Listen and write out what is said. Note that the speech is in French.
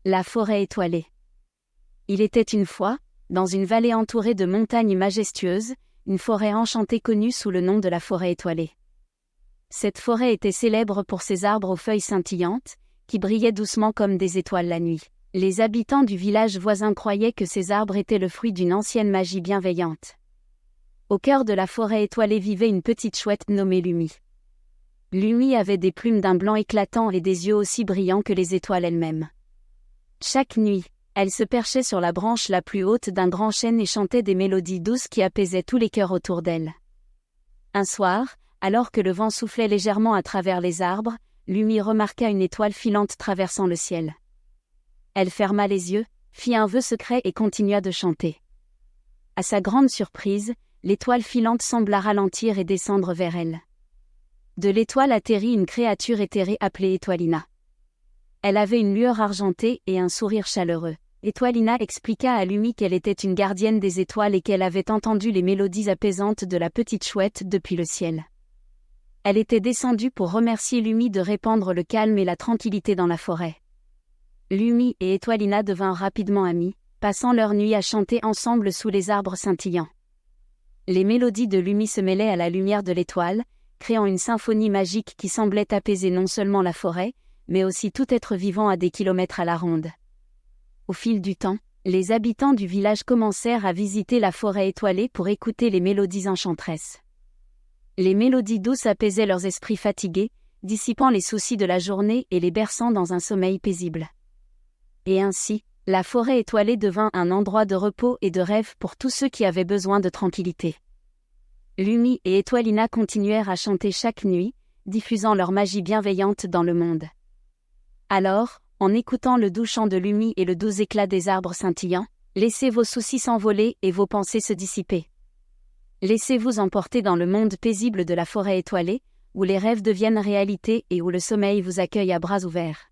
La forêt étoilée. Il était une fois, dans une vallée entourée de montagnes majestueuses, une forêt enchantée connue sous le nom de la forêt étoilée. Cette forêt était célèbre pour ses arbres aux feuilles scintillantes, qui brillaient doucement comme des étoiles la nuit. Les habitants du village voisin croyaient que ces arbres étaient le fruit d'une ancienne magie bienveillante. Au cœur de la forêt étoilée vivait une petite chouette nommée Lumi. Lumi avait des plumes d'un blanc éclatant et des yeux aussi brillants que les étoiles elles-mêmes. Chaque nuit, elle se perchait sur la branche la plus haute d'un grand chêne et chantait des mélodies douces qui apaisaient tous les cœurs autour d'elle. Un soir, alors que le vent soufflait légèrement à travers les arbres, Lumi remarqua une étoile filante traversant le ciel. Elle ferma les yeux, fit un vœu secret et continua de chanter. À sa grande surprise, l'étoile filante sembla ralentir et descendre vers elle. De l'étoile atterrit une créature éthérée appelée Étoilina. Elle avait une lueur argentée et un sourire chaleureux. Étoilina expliqua à Lumi qu'elle était une gardienne des étoiles et qu'elle avait entendu les mélodies apaisantes de la petite chouette depuis le ciel. Elle était descendue pour remercier Lumi de répandre le calme et la tranquillité dans la forêt. Lumi et Étoilina devinrent rapidement amies, passant leur nuit à chanter ensemble sous les arbres scintillants. Les mélodies de Lumi se mêlaient à la lumière de l'étoile, créant une symphonie magique qui semblait apaiser non seulement la forêt, mais aussi tout être vivant à des kilomètres à la ronde. Au fil du temps, les habitants du village commencèrent à visiter la forêt étoilée pour écouter les mélodies enchanteresses. Les mélodies douces apaisaient leurs esprits fatigués, dissipant les soucis de la journée et les berçant dans un sommeil paisible. Et ainsi, la forêt étoilée devint un endroit de repos et de rêve pour tous ceux qui avaient besoin de tranquillité. Lumi et Étoilina continuèrent à chanter chaque nuit, diffusant leur magie bienveillante dans le monde. Alors, en écoutant le doux chant de Lumi et le doux éclat des arbres scintillants, laissez vos soucis s'envoler et vos pensées se dissiper. Laissez-vous emporter dans le monde paisible de la forêt étoilée, où les rêves deviennent réalité et où le sommeil vous accueille à bras ouverts.